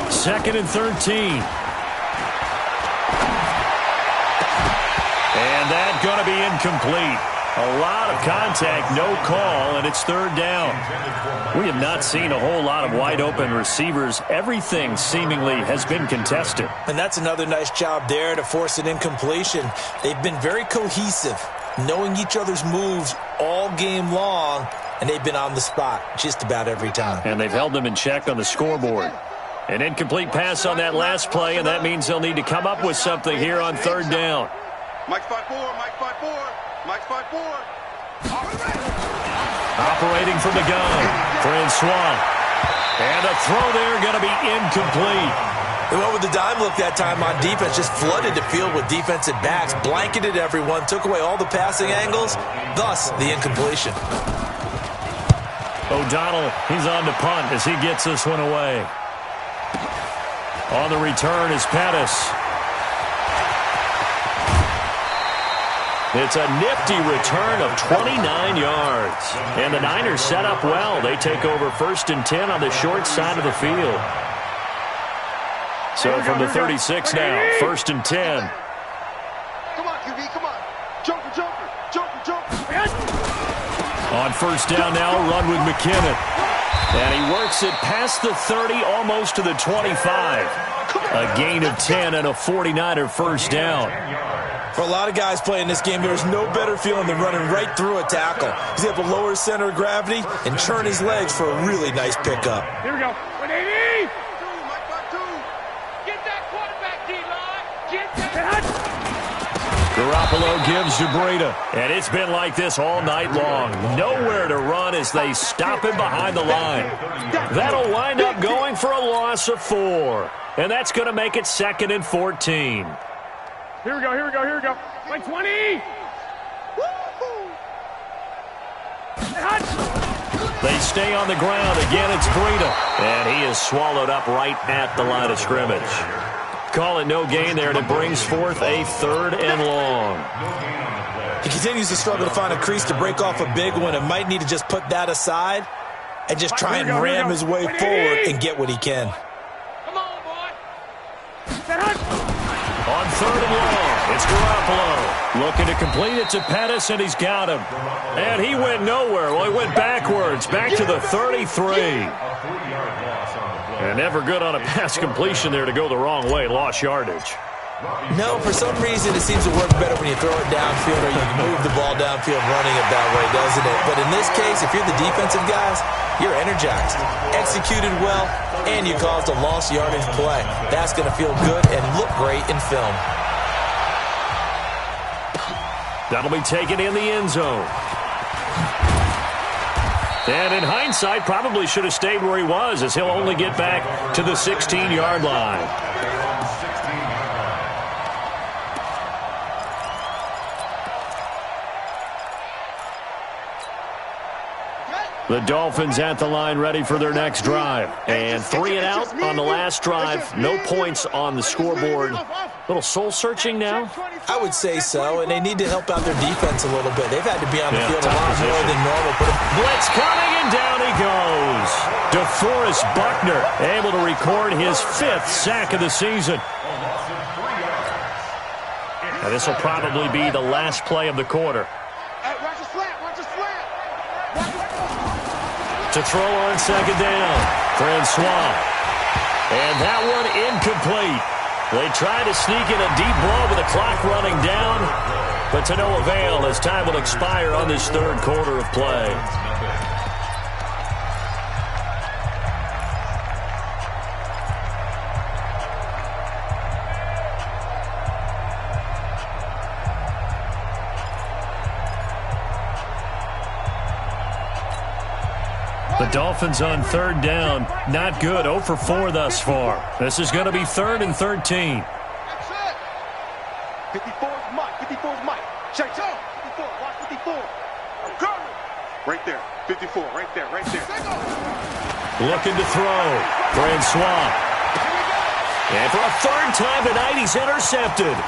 [SPEAKER 2] 2nd and 13. And that's going to be incomplete. A lot of contact, no call, and it's 3rd down. We have not seen a whole lot of wide-open receivers. Everything seemingly has been contested.
[SPEAKER 4] And that's another nice job there to force an incompletion. They've been very cohesive, knowing each other's moves all game long, and they've been on the spot just about every time.
[SPEAKER 2] And they've held them in check on the scoreboard. An incomplete pass on that last play, and that means they'll need to come up with something here on 3rd down.
[SPEAKER 3] Mike's 5-4, Mike's 5-4, Mike's 5-4.
[SPEAKER 2] Operating from the gun, Francois. And a throw there going to be incomplete.
[SPEAKER 4] They went with the dime look that time on defense, just flooded the field with defensive backs, blanketed everyone, took away all the passing angles, thus the incompletion.
[SPEAKER 2] O'Donnell, he's on to punt as he gets this one away. On the return is Pettis. It's a nifty return of 29 yards. And the Niners set up well. They take over 1st and 10 on the short side of the field. So from the 36 now, 1st and 10.
[SPEAKER 3] Come on, QB, come on. Joker, Joker, Joker, Joker.
[SPEAKER 2] On 1st down now, run with McKinnon. And he works it past the 30, almost to the 25. A gain of 10 and a 49er 1st down.
[SPEAKER 4] For a lot of guys playing this game, there's no better feeling than running right through a tackle. He's able to lower his center of gravity and churn his legs for a really nice pickup.
[SPEAKER 3] Here we go. 180. Get that quarterback, D-line. Get that.
[SPEAKER 2] Garoppolo gives to Breida. And it's been like this all night long. Nowhere to run as they stop him behind the line. That'll wind up going for a loss of 4. And that's going to make it 2nd and 14.
[SPEAKER 3] Here we go, here we go, here we go. Like 20.
[SPEAKER 2] They stay on the ground. Again, it's Breida. And he is swallowed up right at the line of scrimmage. Call it no gain there, and it brings forth a 3rd and long.
[SPEAKER 4] He continues to struggle to find a crease to break off a big one and might need to just put that aside and just try and ram his way forward and get what he can.
[SPEAKER 6] Come on, boy.
[SPEAKER 2] On 3rd and long, it's Garoppolo. Looking to complete it to Pettis, and he's got him. And he went nowhere. Well, he went backwards, back to the 33. And never good on a pass completion there to go the wrong way. Lost yardage.
[SPEAKER 4] No, for some reason it seems to work better when you throw it downfield or you move the ball downfield running it that way, doesn't it? But in this case, if you're the defensive guys, you're energized, executed well, and you caused a lost yardage play. That's going to feel good and look great in film.
[SPEAKER 2] That'll be taken in the end zone. And in hindsight, probably should have stayed where he was, as he'll only get back to the 16-yard line. The Dolphins at the line ready for their next drive. And 3 and out on the last drive. No points on the scoreboard. Little soul-searching now?
[SPEAKER 4] I would say so, and they need to help out their defense a little bit. They've had to be on the field a lot more than normal.
[SPEAKER 2] Blitz coming, and down he goes. DeForest Buckner able to record his 5th sack of the season. And this will probably be the last play of the quarter.
[SPEAKER 3] Watch the slant, watch the slant.
[SPEAKER 2] To throw on 2nd down, Francois. And that one incomplete. They try to sneak in a deep ball with the clock running down, but to no avail as time will expire on this 3rd quarter of play. The Dolphins on third down. Not good. 0 for 4 thus far. This is going to be 3rd and 13.
[SPEAKER 3] That's it. 54's Mike. 54's Mike. Check out. 54. Watch 54. I'm coming. Right there. 54. Right there. Right there.
[SPEAKER 2] Looking to throw. Francois. And for a 3rd time tonight, he's intercepted.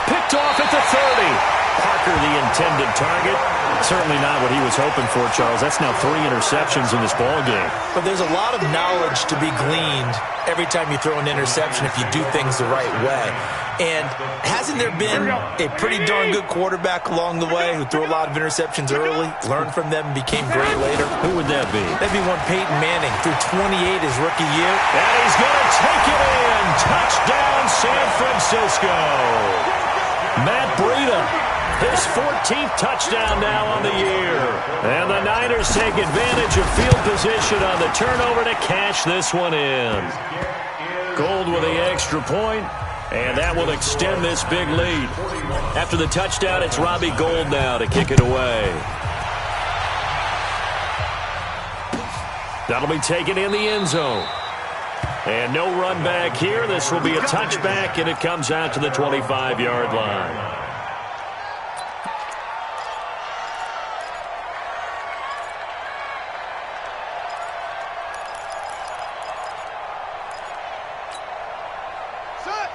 [SPEAKER 2] Picked off at the 30. Parker, the intended target. Certainly not what he was hoping for, Charles. That's now 3 interceptions in this ball game.
[SPEAKER 4] But there's a lot of knowledge to be gleaned every time you throw an interception if you do things the right way. And hasn't there been a pretty darn good quarterback along the way who threw a lot of interceptions early, learned from them, and became great later?
[SPEAKER 2] Who would that be?
[SPEAKER 4] That'd be one Peyton Manning, threw 28 his rookie year.
[SPEAKER 2] And he's going to take it in. Touchdown, San Francisco. Matt Breida. His 14th touchdown now on the year. And the Niners take advantage of field position on the turnover to cash this one in. Gold with the extra point, and that will extend this big lead. After the touchdown, it's Robbie Gould now to kick it away. That'll be taken in the end zone. And no run back here. This will be a touchback, and it comes out to the 25-yard line.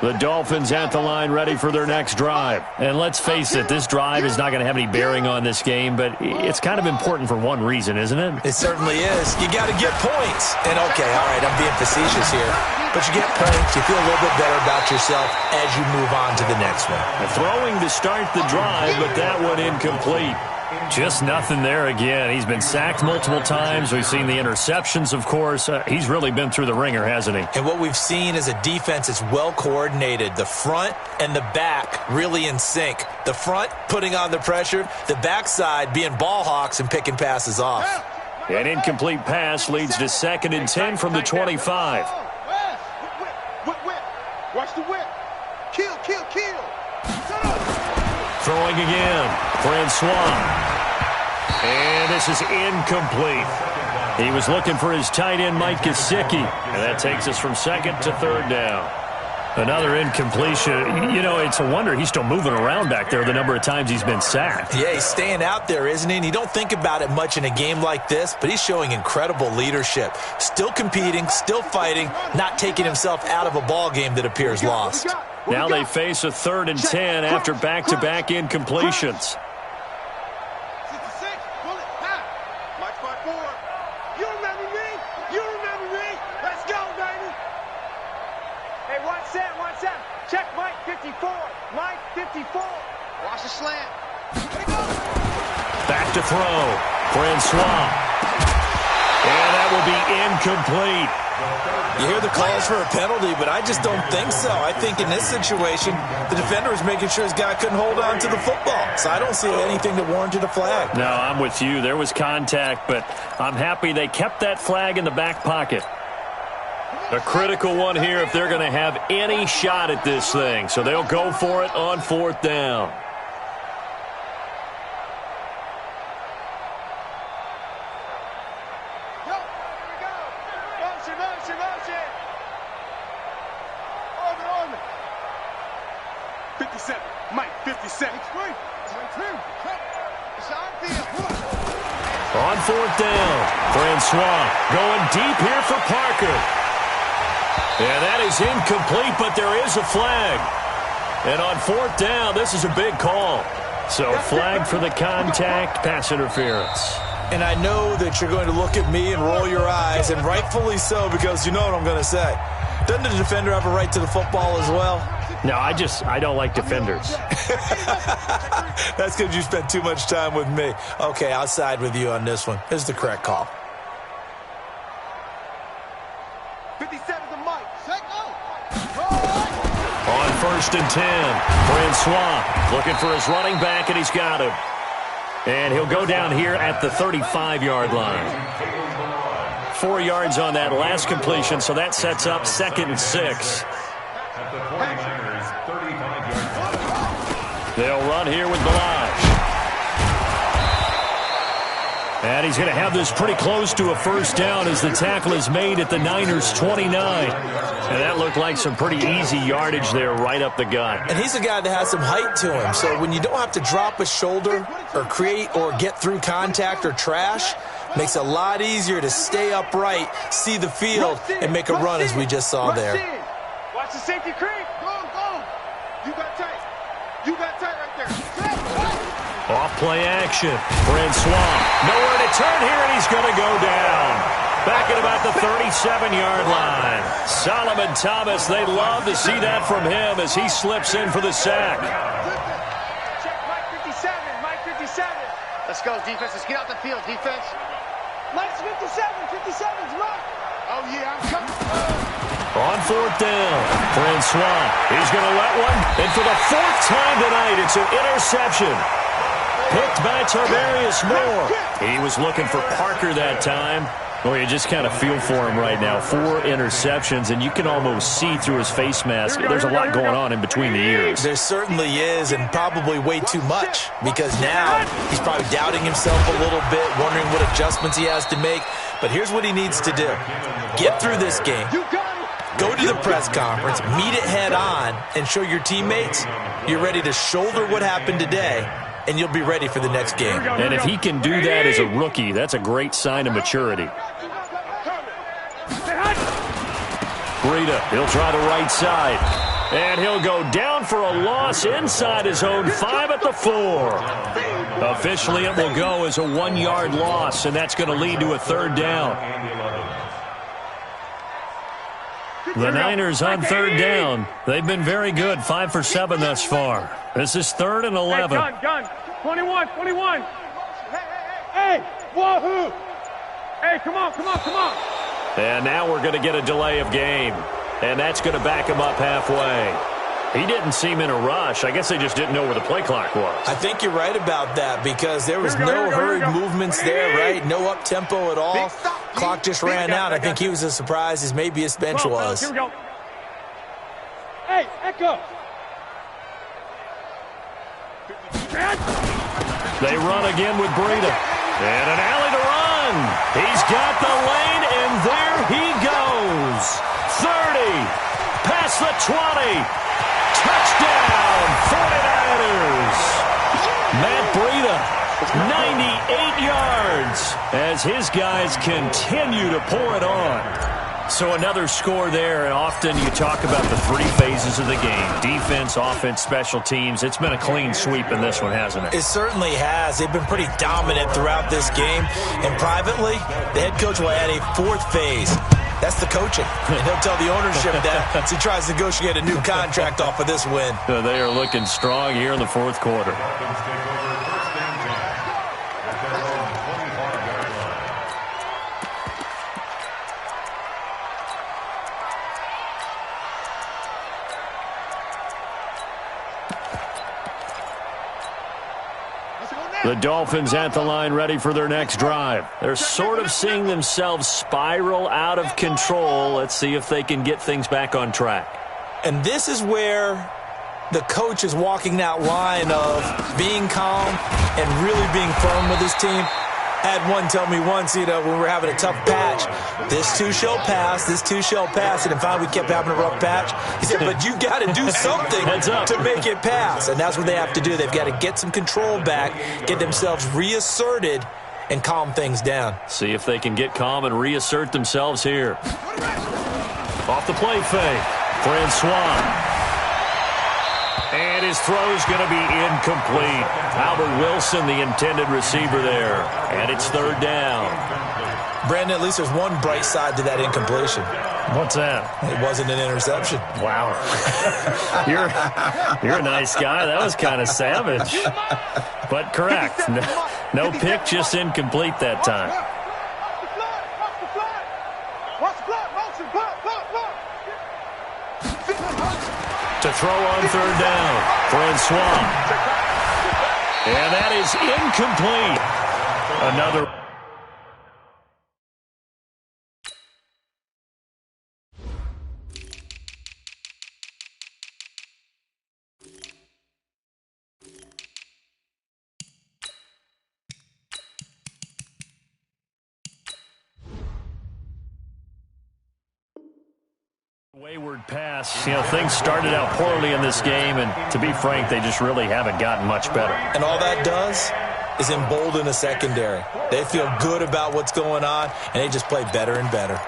[SPEAKER 2] The Dolphins at the line ready for their next drive. And let's face it, this drive is not going to have any bearing on this game, but it's kind of important for one reason, isn't it?
[SPEAKER 4] It certainly is. You got to get points. And, okay, all right, I'm being facetious here. But you get points, you feel a little bit better about yourself as you move on to the next one.
[SPEAKER 2] Throwing to start the drive, but that one incomplete. Just nothing there again. He's been sacked multiple times. We've seen the interceptions, of course. He's really been through the ringer, hasn't he?
[SPEAKER 4] And what we've seen is a defense that's well coordinated. The front and the back really in sync. The front putting on the pressure, the backside being ball hawks and picking passes off.
[SPEAKER 2] An incomplete pass leads to 2nd and 10 from the 25.
[SPEAKER 3] Whip. Watch the whip. Kill.
[SPEAKER 2] Throwing again. Francois. And this is incomplete. He was looking for his tight end, Mike Gesicki. And that takes us from 2nd to 3rd down. Another incompletion. You know, it's a wonder he's still moving around back there the number of times he's been sacked.
[SPEAKER 4] Yeah, he's staying out there, isn't he? And you don't think about it much in a game like this, but he's showing incredible leadership. Still competing, still fighting, not taking himself out of a ball game that appears lost.
[SPEAKER 2] Now they face a 3rd and 10 after back-to-back incompletions.
[SPEAKER 3] Check Mike 54. Mike 54. Watch the slant.
[SPEAKER 2] Back to throw. Francois. And that will be incomplete.
[SPEAKER 4] You hear the calls for a penalty, but I just don't think so. I think in this situation, the defender was making sure his guy couldn't hold on to the football. So I don't see anything that warranted a flag.
[SPEAKER 2] No, I'm with you. There was contact, but I'm happy they kept that flag in the back pocket. A critical one here if they're going to have any shot at this thing. So they'll go for it on 4th down. On 4th down, Francois going deep here for Parker. And that is incomplete, but there is a flag. And on 4th down, this is a big call. So flag for the contact, pass interference.
[SPEAKER 4] And I know that you're going to look at me and roll your eyes, and rightfully so, because you know what I'm going to say. Doesn't the defender have a right to the football as well?
[SPEAKER 2] No, I don't like defenders.
[SPEAKER 4] That's because you spent too much time with me. Okay, I'll side with you on this one. This is the correct call.
[SPEAKER 3] 57 to Mike.
[SPEAKER 2] On 1st and 10, Francois looking for his running back, and he's got him. And he'll go down here at the 35-yard line. 4 yards on that last completion, so that sets up 2nd and 6. They'll run here with Balazs. And he's going to have this pretty close to a first down as the tackle is made at the Niners' 29. And that looked like some pretty easy yardage there right up the gut.
[SPEAKER 4] And he's a guy that has some height to him. So when you don't have to drop a shoulder or create or get through contact or trash, makes it a lot easier to stay upright, see the field, and make a run as we just saw there.
[SPEAKER 3] Watch the safety creep. Go. You got tight. You got tight right there.
[SPEAKER 2] Off play action. Francois. Nowhere to turn here, and he's going to go down. Back at about the 37-yard line. Solomon Thomas, they'd love to see that from him as he slips in for the sack.
[SPEAKER 3] Check Mike 57. Mike 57.
[SPEAKER 6] Let's go, defense. Let's get out the field, defense.
[SPEAKER 3] Mike's 57. 57's Mike. Oh, yeah, I'm coming.
[SPEAKER 2] On fourth down, Francois. He's going to let one. And for the fourth time tonight, it's an interception. Picked by Tarvarius Moore. He was looking for Parker that time. Well, you just kind of feel for him right now. 4 interceptions, and you can almost see through his face mask. There's a lot going on in between the ears.
[SPEAKER 4] There certainly is, and probably way too much, because now he's probably doubting himself a little bit, wondering what adjustments he has to make. But here's what he needs to do. Get through this game. Go to the press conference, meet it head on, and show your teammates you're ready to shoulder what happened today, and you'll be ready for the next game.
[SPEAKER 2] And if he can do that as a rookie, that's a great sign of maturity. Breida, he'll try the right side. And he'll go down for a loss inside his own 5 at the 4. Officially, it will go as a 1-yard loss, and that's going to lead to a third down. The Niners on third down. They've been very good, 5 for 7 thus far. This is 3rd and 11.
[SPEAKER 3] Hey, gun. 21. Hey, wahoo. Hey, come on.
[SPEAKER 2] And now we're going to get a delay of game. And that's going to back him up halfway. He didn't seem in a rush. I guess they just didn't know where the play clock was.
[SPEAKER 4] I think you're right about that because there was no hurried movements there, right? No up-tempo at all. Clock just ran out. I think he was as surprised as maybe his bench was.
[SPEAKER 3] Here we go. Hey, Echo.
[SPEAKER 2] They run again with Breida. And an alley to run. He's got the lane, and there he goes. 30. Past the 20. Touchdown, 49ers. Matt Breida, 98 yards as his guys continue to pour it on. So another score there, and often you talk about the 3 phases of the game. Defense, offense, special teams. It's been a clean sweep in this one, hasn't it?
[SPEAKER 4] It certainly has. They've been pretty dominant throughout this game. And privately, the head coach will add a 4th phase. That's the coaching. And he'll tell the ownership that as he tries to negotiate a new contract off of this win.
[SPEAKER 2] They are looking strong here in the 4th quarter. The Dolphins at the line ready for their next drive. They're sort of seeing themselves spiral out of control. Let's see if they can get things back on track.
[SPEAKER 4] And this is where the coach is walking that line of being calm and really being firm with his team. I had one tell me once, when we were having a tough patch, this too shall pass, this too shall pass. And finally we kept having a rough patch. He said, but you got to do something to make it pass. And that's what they have to do. They've got to get some control back, get themselves reasserted, and calm things down.
[SPEAKER 2] See if they can get calm and reassert themselves here. Off the play fake, Francois. And his throw's going to be incomplete. Albert Wilson, the intended receiver there. And it's 3rd down.
[SPEAKER 4] Brandon, at least there's one bright side to that incompletion.
[SPEAKER 2] What's that?
[SPEAKER 4] It wasn't an interception.
[SPEAKER 2] Wow. You're a nice guy. That was kind of savage. But correct. No pick, just incomplete that time. To throw on 3rd down, Francois. And that is incomplete. Another. Wayward pass. You know, things started out poorly in this game, and to be frank, they just really haven't gotten much better.
[SPEAKER 4] And all that does is embolden a secondary. They feel good about what's going on, and they just play better and better.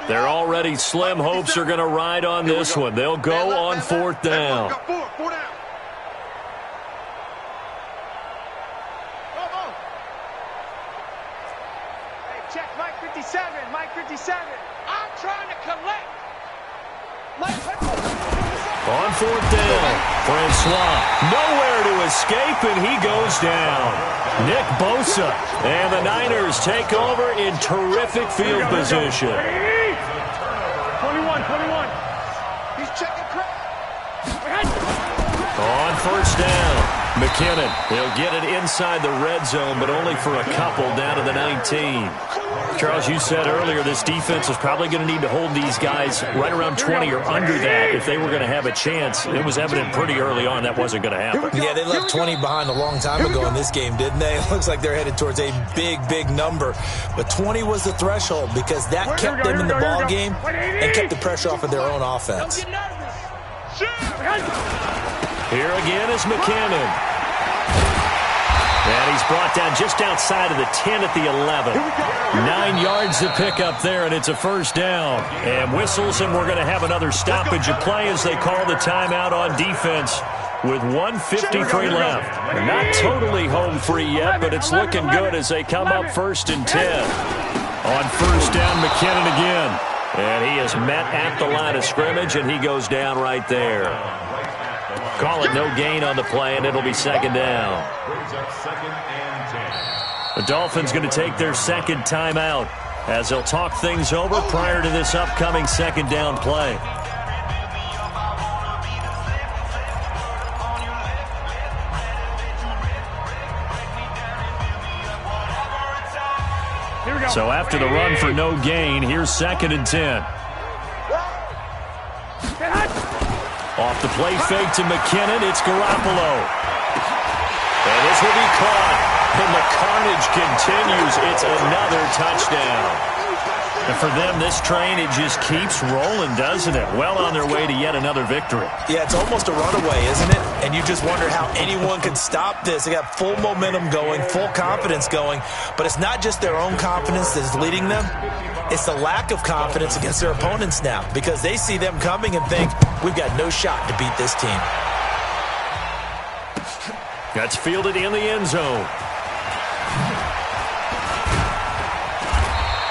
[SPEAKER 2] They're already slim hopes are going to ride on this one. They'll go on fourth down.
[SPEAKER 6] Check Mike 57, Mike 57. I'm trying to collect.
[SPEAKER 2] On fourth down, Francois nowhere to escape, and he goes down. Nick Bosa and the Niners take over in terrific field position.
[SPEAKER 3] 21. He's checking crap.
[SPEAKER 2] On first down, McKinnon. He'll get it inside the red zone, but only for a couple down to the 19. Charles, you said earlier this defense is probably going to need to hold these guys right around 20 or under that if they were going to have a chance. It was evident pretty early on that wasn't going to happen.
[SPEAKER 4] Yeah, they left 20 behind a long time ago in this game, didn't they? It looks like they're headed towards a big number. But 20 was the threshold because that kept them in the ball game and kept the pressure off of their own offense.
[SPEAKER 2] Here again is McKinnon. And he's brought down just outside of the 10 at the 11. 9 yards to pick up there, and it's a first down. And whistles, and we're going to have another stoppage of play as they call the timeout on defense with 1:53 left. They're not totally home free yet, but it's looking good as they come up 1st and 10. On first down, McKinnon again. And he is met at the line of scrimmage, and he goes down right there. Call it no gain on the play, and it'll be second down. The Dolphins going to take their second timeout as they'll talk things over prior to this upcoming second down play. So after the run for no gain, here's 2nd and 10. Off the play fake to McKinnon, it's Garoppolo. And this will be caught. And the carnage continues. It's another touchdown. And for them, this train, it just keeps rolling, doesn't it? Well on their way to yet another victory.
[SPEAKER 4] Yeah, it's almost a runaway, isn't it? And you just wonder how anyone could stop this. They got full momentum going, full confidence going. But it's not just their own confidence that's leading them. It's the lack of confidence against their opponents now because they see them coming and think, we've got no shot to beat this team.
[SPEAKER 2] That's fielded in the end zone.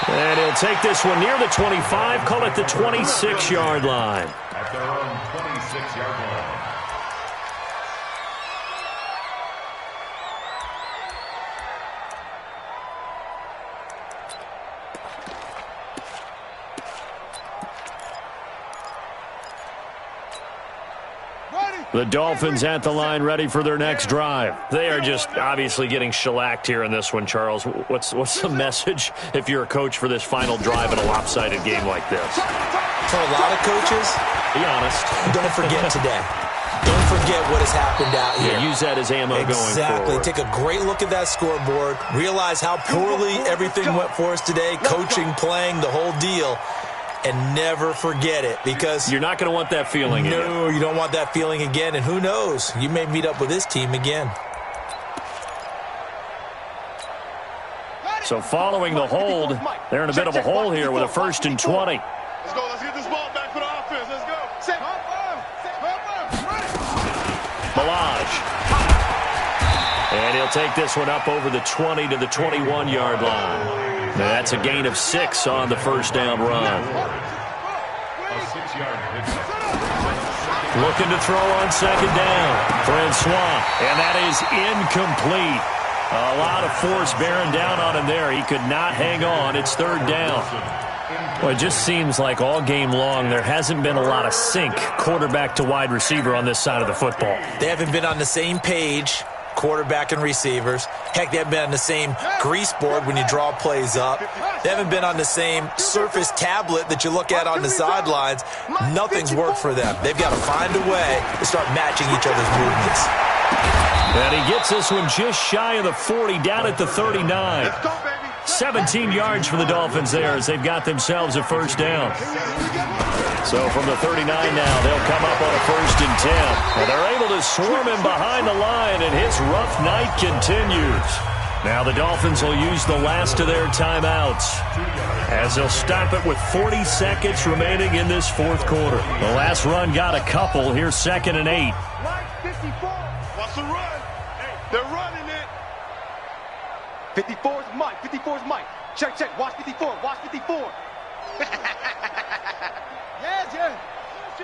[SPEAKER 2] And he'll take this one near the 25, call it the 26-yard line.
[SPEAKER 5] At their own 26-yard line.
[SPEAKER 2] The Dolphins at the line ready for their next drive. They are just obviously getting shellacked here in this one, Charles. What's the message if you're a coach for this final drive in a lopsided game like this?
[SPEAKER 4] For a lot of coaches,
[SPEAKER 2] be honest.
[SPEAKER 4] Don't forget today. Don't forget what has happened out here.
[SPEAKER 2] Yeah, use that as ammo going forward.
[SPEAKER 4] Exactly. Take a great look at that scoreboard. Realize how poorly everything went for us today. Coaching, playing, the whole deal. And never forget it because
[SPEAKER 2] you're not going to want that feeling again.
[SPEAKER 4] No, you don't want that feeling again. And who knows? You may meet up with this team again.
[SPEAKER 2] So following the hold, they're in a bit of a hole here with a 1st and 20.
[SPEAKER 3] Let's go. Let's get this ball back for the offense. Let's go.
[SPEAKER 2] Milage. And he'll take this one up over the 20 to the 21-yard line. Now that's a gain of 6 on the first down run. Looking to throw on second down. Francois. And that is incomplete. A lot of force bearing down on him there. He could not hang on. It's 3rd down. Well, it just seems like all game long there hasn't been a lot of sync quarterback to wide receiver on this side of the football.
[SPEAKER 4] They haven't been on the same page, quarterback and receivers. Heck, they haven't been on the same grease board when you draw plays up. They haven't been on the same Surface tablet that you look at on the sidelines. Nothing's worked for them. They've got to find a way to start matching each other's movements.
[SPEAKER 2] And he gets this one just shy of the 40, down at the 39. 17 yards for the Dolphins there as they've got themselves a first down. So from the 39 now, they'll come up on a 1st and 10. And they're able to swarm him behind the line, and his rough night continues. Now the Dolphins will use the last of their timeouts as they'll stop it with 40 seconds remaining in this 4th quarter. The last run got a couple. Here's 2nd and 8.
[SPEAKER 3] Mike 54. What's the run? Hey, they're running it.
[SPEAKER 6] 54 is Mike. 54 is Mike. Check, check. Watch 54. Watch 54.
[SPEAKER 3] Yeah.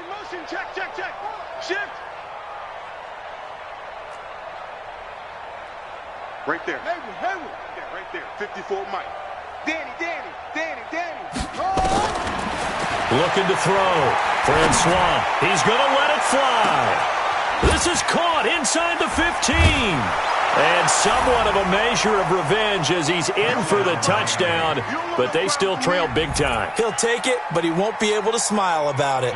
[SPEAKER 3] Motion. Check. Shift. Right there. Hayward. Yeah, right there. 54 Mike. Danny.
[SPEAKER 2] Looking to throw. Francois. He's going to let it fly. This is caught inside the 15. And somewhat of a measure of revenge as he's in for the touchdown, but they still trail big time.
[SPEAKER 4] He'll take it, but he won't be able to smile about it.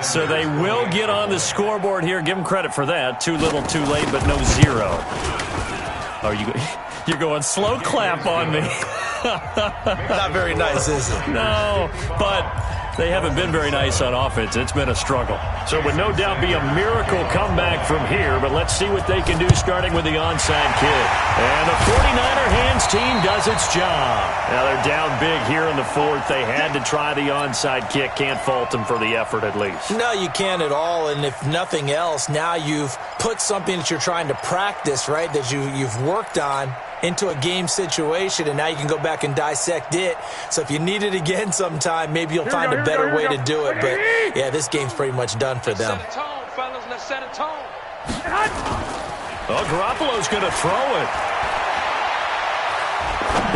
[SPEAKER 2] So they will get on the scoreboard here. Give them credit for that. Too little, too late, but no 0. You're going slow clap on me.
[SPEAKER 4] Not very nice, is it?
[SPEAKER 2] No, but they haven't been very nice on offense. It's been a struggle. So it would no doubt be a miracle comeback from here, but let's see what they can do starting with the onside kick. And the 49er hands team does its job. Now they're down big here in the 4th. They had to try the onside kick. Can't fault them for the effort at least.
[SPEAKER 4] No, you can't at all, and if nothing else, now you've put something that you're trying to practice, right, that you've worked on into a game situation, and now you can go back and dissect it. So if you need it again sometime, maybe you'll find a better way to do it. But, yeah, this game's pretty much done for them.
[SPEAKER 6] Set a tone, fellas. Let's set a tone.
[SPEAKER 2] Oh, Garoppolo's going to throw it.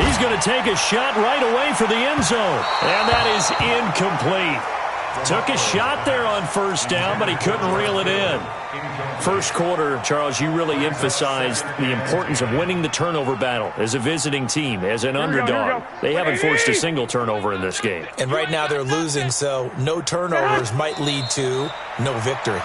[SPEAKER 2] He's going to take a shot right away for the end zone. And that is incomplete. Took a shot there on 1st down, but he couldn't reel it in. 1st quarter, Charles, you really emphasized the importance of winning the turnover battle as a visiting team, as an underdog. They haven't forced a single turnover in this game.
[SPEAKER 4] And right now they're losing, so no turnovers might lead to no victory.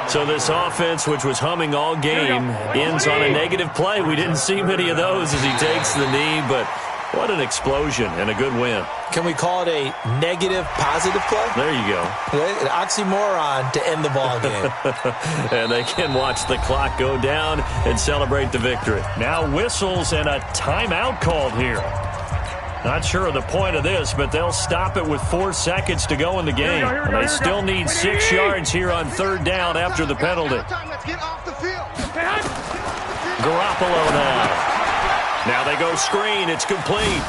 [SPEAKER 2] So this offense, which was humming all game, ends on a negative play. We didn't see many of those as he takes the knee, but what an explosion and a good win.
[SPEAKER 4] Can we call it a negative positive play?
[SPEAKER 2] There you go.
[SPEAKER 4] An oxymoron to end the ball game.
[SPEAKER 2] And they can watch the clock go down and celebrate the victory. Now whistles and a timeout called here. Not sure of the point of this, but they'll stop it with 4 seconds to go in the game. And they still need 6 yards here on 3rd down after the penalty.
[SPEAKER 3] Let's get off the field.
[SPEAKER 2] Garoppolo now. Now they go screen. It's complete.